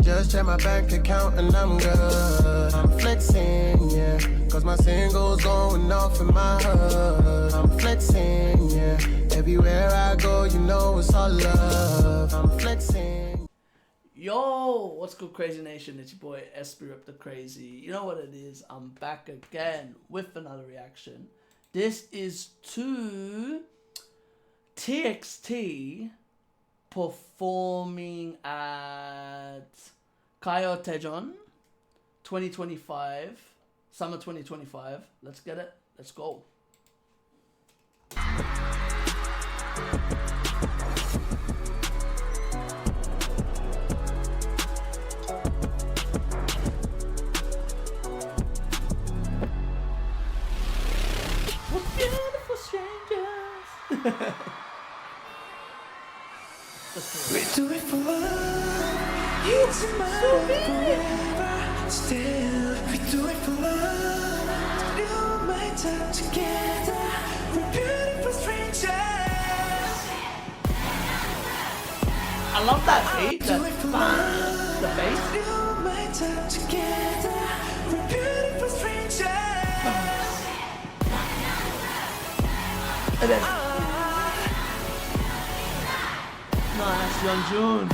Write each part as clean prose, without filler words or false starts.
just check my bank account and I'm good. I'm flexing, yeah, cause my singles going off in my hood. I'm flexing, yeah, everywhere I go, you know it's all love. I'm flexing. Yo, what's good, Crazy Nation? It's your boy Espy the Crazy. You know what it is? I'm back again with another reaction. This is to TXT performing at Gayo Daejeon 2025, summer 2025. Let's get it. Let's go. We're beautiful strangers. We do it for love. It's a matter forever. Still, we do it for love. You my time together. We're beautiful strangers. I love that beat. The bass. You my time together. We're beautiful strangers. And then, nice, Yeonjun.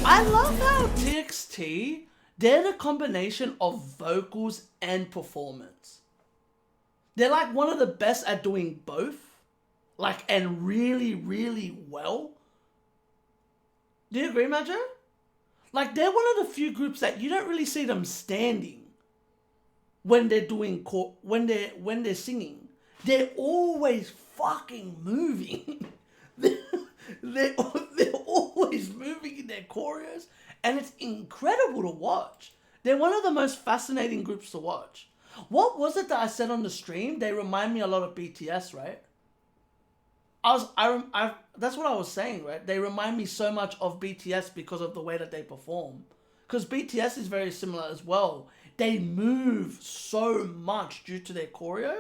I love how TXT, they're the combination of vocals and performance. They're like one of the best at doing both. Like, and really, really well. Do you agree, Majo? Like, they're one of the few groups that you don't really see them standing when they're doing when they're singing. They're always fucking moving. they're always moving in their choreos, and it's incredible to watch. They're one of the most fascinating groups to watch. What was it that I said on the stream? They remind me a lot of BTS, right? That's what I was saying, right? They remind me so much of BTS because of the way that they perform. Because BTS is very similar as well. They move so much due to their choreo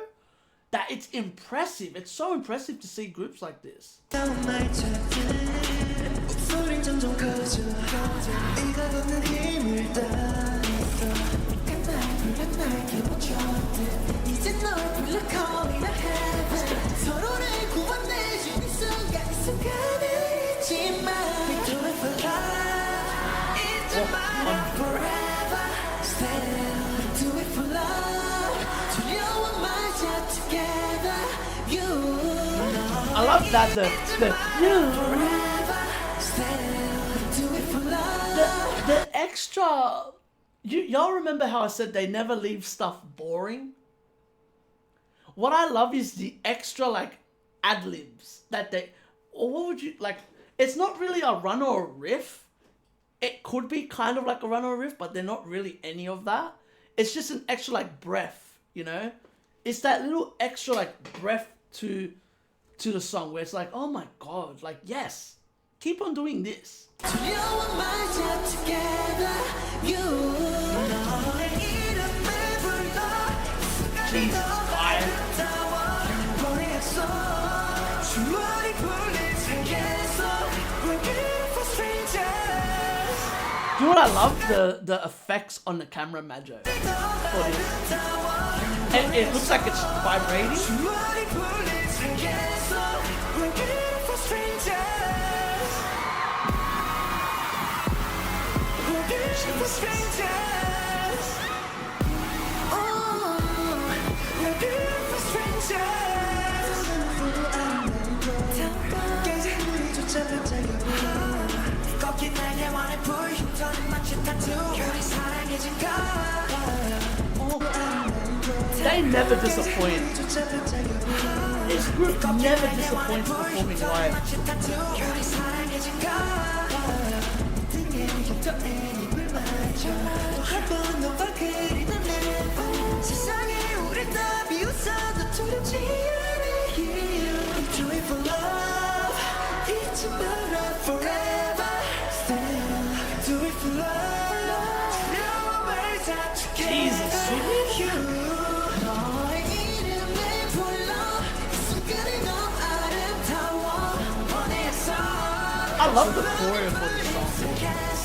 that it's impressive. It's so impressive to see groups like this. I love that the extra. Y'all remember how I said they never leave stuff boring? What I love is the extra like ad libs that they, or what would you like? It's not really a run or a riff. It could be kind of like a run or a riff, but they're not really any of that. It's just an extra like breath, you know? It's that little extra like breath to the song where it's like, oh my god, like yes, keep on doing this. Jesus, fire. Do you know what I love? The effects on the camera, Majo. And it looks like it's vibrating. They never disappoint. This group never disappoints performing live. Forever, still do it for love. you. 너의 이름을 불러 이 순간에 너무 아름다워 원했어. I love the choreo for this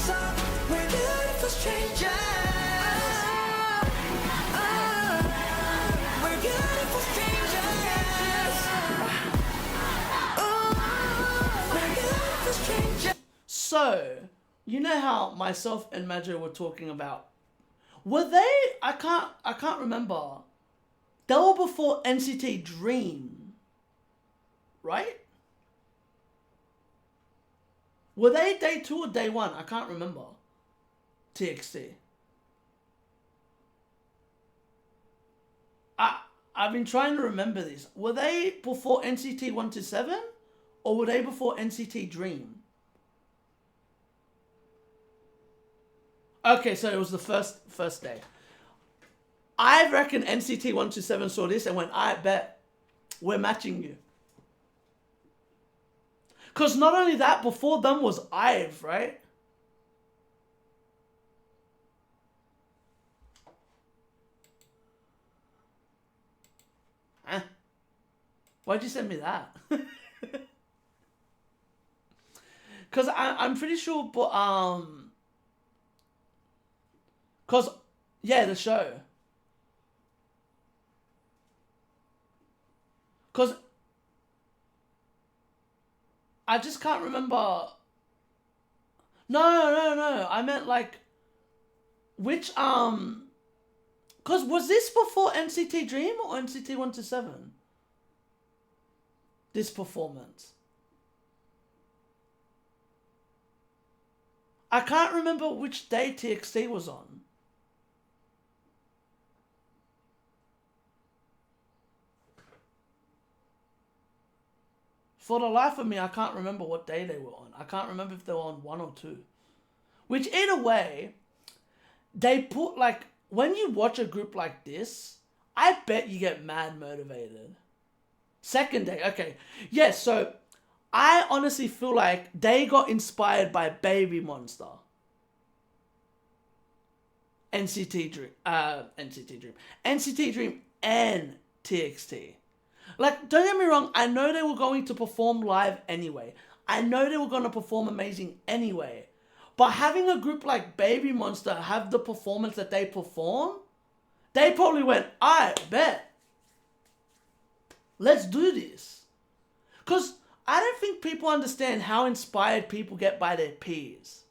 song. We're beautiful strangers. We're beautiful strangers. We're beautiful strangers. So, you know how myself and Majo were talking about, were they, I can't remember, they were before NCT Dream, right? Were they day 2 or day 1? I can't remember. TXT. I've been trying to remember this. Were they before NCT 127 or were they before NCT Dream? Okay, so it was the first day. I reckon NCT 127 saw this and went, I bet we're matching you. Because not only that, before them was IVE, right? Huh? Why'd you send me that? Because I'm pretty sure, but, because, yeah, the show. Because I just can't remember. No. I meant like, which, because was this before NCT Dream or NCT 127? This performance. I can't remember which day TXT was on. For the life of me, I can't remember what day they were on. I can't remember if they were on 1 or 2. Which, either way, they put, like, when you watch a group like this, I bet you get mad motivated. Second day, okay. Yeah, so I honestly feel like they got inspired by Baby Monster. NCT Dream and TXT. Like, don't get me wrong, I know they were going to perform live anyway. I know they were going to perform amazing anyway. But having a group like Baby Monster have the performance that they perform, they probably went, I bet. Let's do this. Because I don't think people understand how inspired people get by their peers.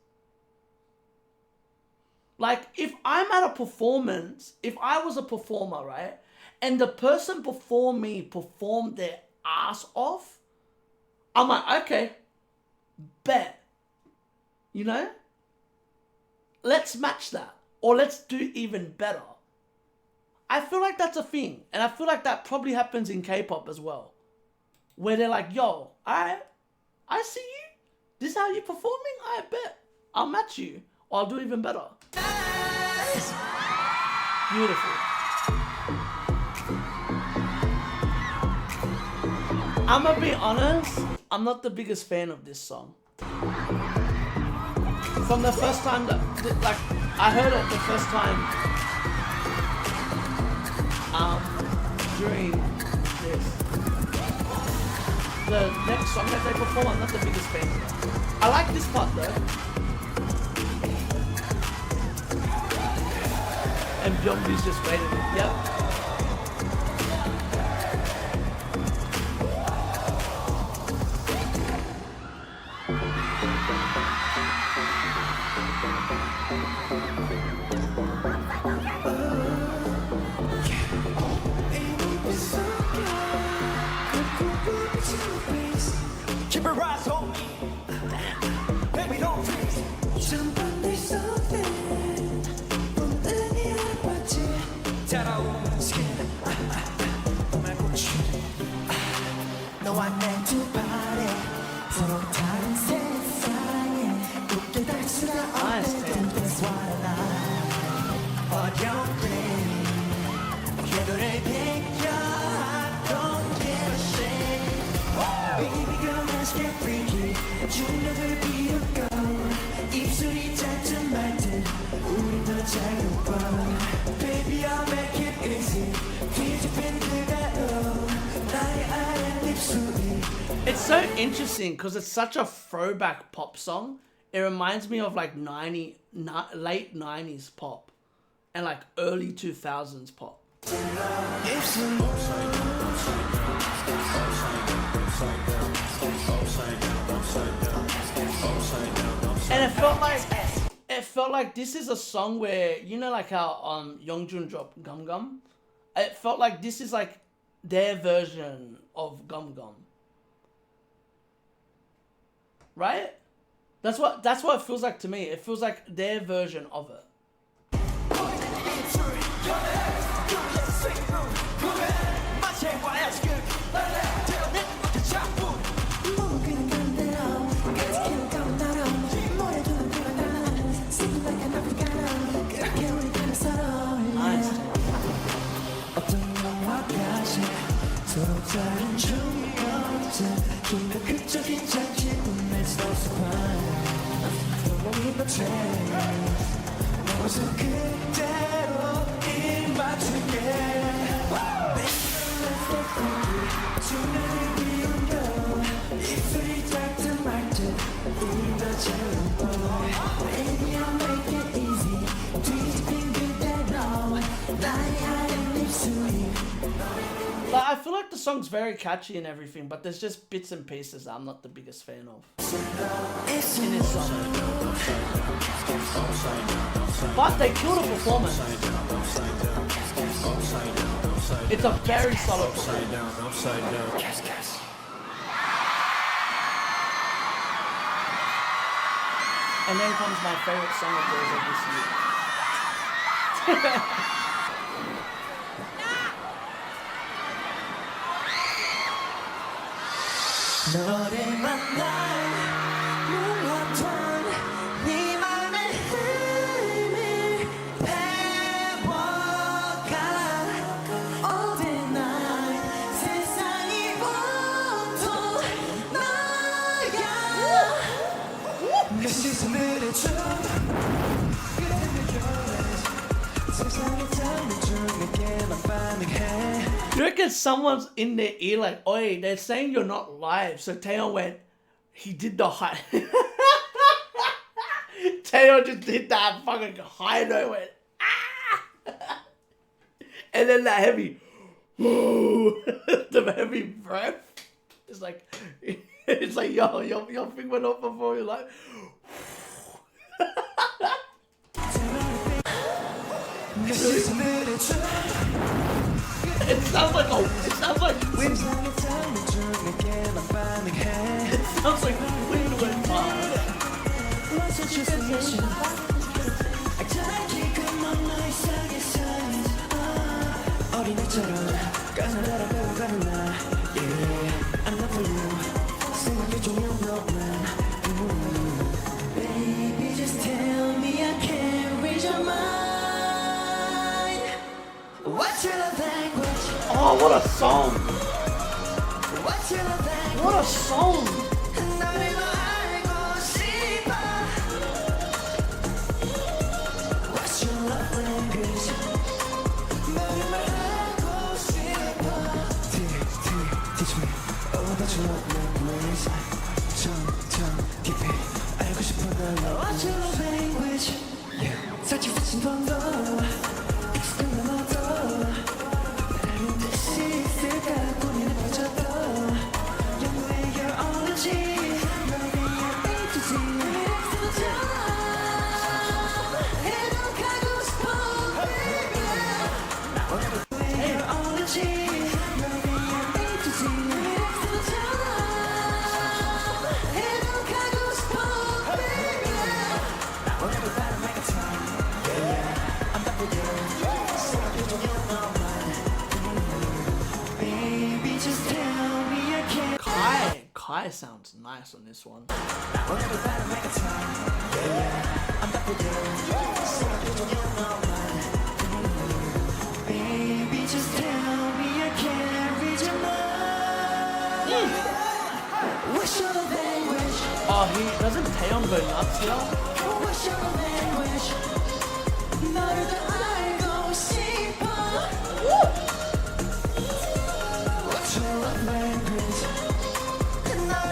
Like, if I'm at a performance, if I was a performer, right? And the person before me performed their ass off, I'm like, okay, bet. You know? Let's match that. Or let's do even better. I feel like that's a thing. And I feel like that probably happens in K-pop as well. Where they're like, yo, I see you. This is how you're performing? I bet. I'll match you. Or I'll do even better. Beautiful. I'm gonna be honest, I'm not the biggest fan of this song. From the first time that, like, I heard it the first time during this. The next song that they perform, I'm not the biggest fan of it. I like this part though. And Byungbi's just waiting. Yep. Keep it rise, homie. Baby, don't freeze. Somebody, something. 너와 난 두 발에 서로 다른 세상에 굳게 달 수가 없는 That's what I like. 어려운 궤도를 비켜 I don't give a shit. Baby girl, let's get freaky. 중력을 비우고 입술이 닿든 말든 우린 더 자유로워. Baby, I'll make it so interesting because it's such a throwback pop song. It reminds me of like late 90s pop and like early 2000s pop. And it felt like this is a song where, you know, like how Youngjun dropped Gum Gum. It felt like this is like their version of Gum Gum. Right? That's what it feels like to me. It feels like their version of it. Like, I feel like the song's very catchy and everything, but there's just bits and pieces that I'm not the biggest fan of in this song. But they killed the performance. It's a very solid performance. And then comes my favorite song of theirs of this year. 너를 만나 몰랐던 네 맘의 힘을 배워가 All day night 세상이 온통 너야 내 시선을 해줘 세상에 닿는 중 내게만 반응해. You reckon someone's in their ear like, oi, they're saying you're not live. So Taeyeon went, he did the high. Taeyeon just did that fucking high note, went, ah! And then that heavy, the heavy breath. It's like, yo, your thing went off before you're like, It sounds like wind. It sounds like wind went by. Baby, just tell me I can't read your mind. What's your love language? Oh, what a song! What's your love language? What a song! 너를 더 알고 싶어. What's your love language? 너를 말하고 싶어. Teach me all about your love language. 좀 깊이 알고 싶어 널. What's your love language? 살짝 스친 더 익숙한 너도 다른 뜻이 있을까 고민에 빠져도 영원히 you're all the G 널 위한 A to Z lyrics 해독하고 싶어 baby you're all the G 널 위한 A to Z lyrics 해독하고 싶어 baby 오늘도 다른 말 같아 I'm back with you Baby, just tell me I can't. Kai sounds nice on this one. Baby, just tell me I can't read your mind. What's your language? Oh, doesn't Taeyeon go nuts here? What's your language? 너를 더 알고 싶어. What's your love language? 너를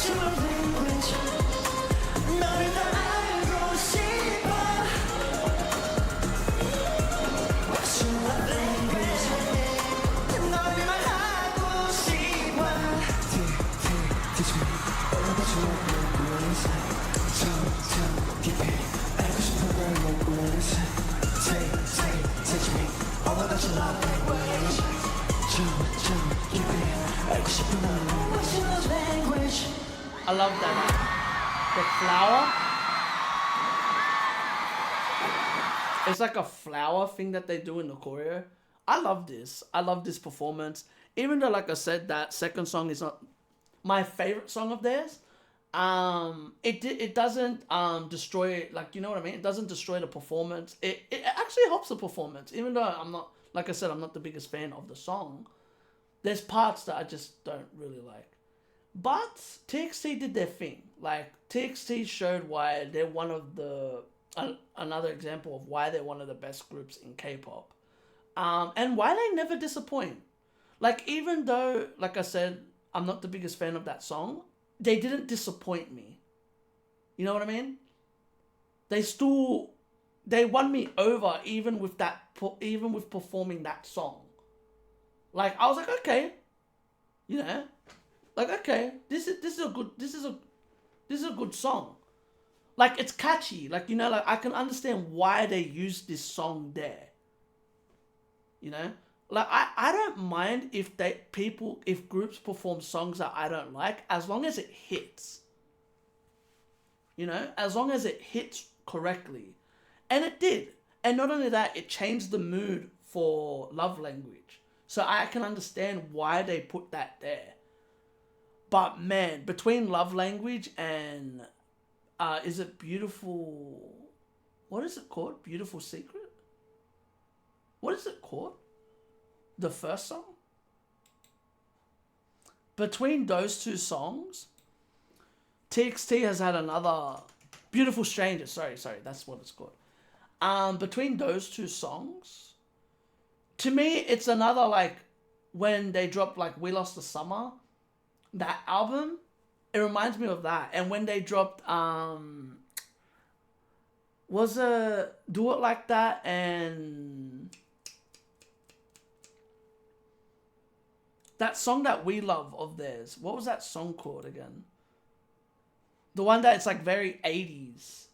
your language 너를 더 알고 싶어 What's your love language 너를 말하고 싶어 Teach me all about your love language 참 깊이 알고 싶은 걸 먹고 Teach me all about your love language 참 깊이 알고 싶은 걸 먹고 What's your love language I love that. The flower. It's like a flower thing that they do in the choreo. I love this. I love this performance. Even though, like I said, that second song is not my favorite song of theirs. It doesn't destroy, like, you know what I mean? It doesn't destroy the performance. It actually helps the performance. Even though I'm not, like I said, I'm not the biggest fan of the song. There's parts that I just don't really like. But TXT did their thing. Like, TXT showed why they're one of the another example of why they're one of the best groups in K-pop, and why they never disappoint. Like, even though, like I said, I'm not the biggest fan of that song, they didn't disappoint me. You know what I mean? They won me over even with performing that song. Like, I was like, okay, you know. Like, okay, this is a good song. Like, it's catchy. Like, you know, like, I can understand why they used this song there. You know? Like, I don't mind if groups perform songs that I don't like, as long as it hits. You know? As long as it hits correctly. And it did. And not only that, it changed the mood for Love Language. So I can understand why they put that there. But man, between Love Language and is it Beautiful? What is it called? Beautiful Secret? What is it called? The first song? Between those two songs, TXT has had another Beautiful Stranger. Sorry, that's what it's called. Between those two songs, to me, it's another, like, when they dropped, like, We Lost the Summer. That album, it reminds me of that. And when they dropped was a Do It Like That and that song that we love of theirs. What was that song called again? The one that it's like very 80s.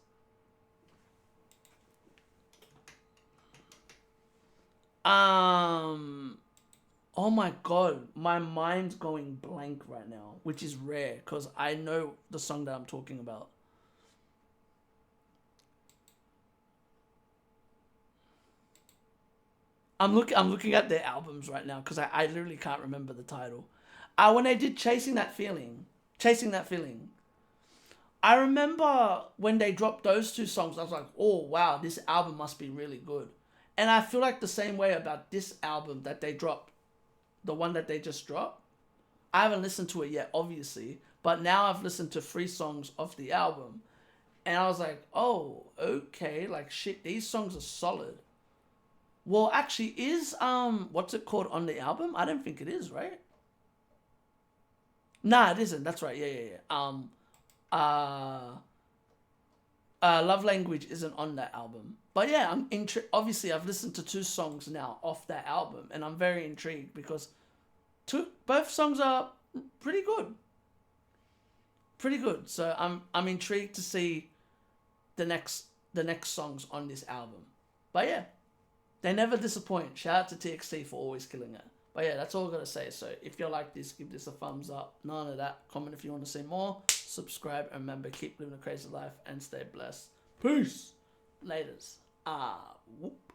Oh my god, my mind's going blank right now, which is rare because I know the song that I'm talking about. I'm looking at their albums right now because I literally can't remember the title. When they did Chasing That Feeling, I remember when they dropped those two songs, I was like, oh wow, this album must be really good. And I feel like the same way about this album that they dropped. The one that they just dropped. I haven't listened to it yet, obviously. But now I've listened to 3 songs of the album. And I was like, oh, okay. Like, shit, these songs are solid. Well, actually, is, what's it called on the album? I don't think it is, right? Nah, it isn't. That's right. Yeah. Love Language isn't on that album. But yeah, I'm obviously I've listened to 2 songs now off that album, and I'm very intrigued because both songs are pretty good. So I'm intrigued to see the next songs on this album. But yeah, they never disappoint. Shout out to TXT for always killing it. But yeah, that's all I gotta say. So if you like this, give this a thumbs up. None of that. Comment if you want to see more. Subscribe, and remember, keep living a crazy life and stay blessed. Peace. Laters. Whoop.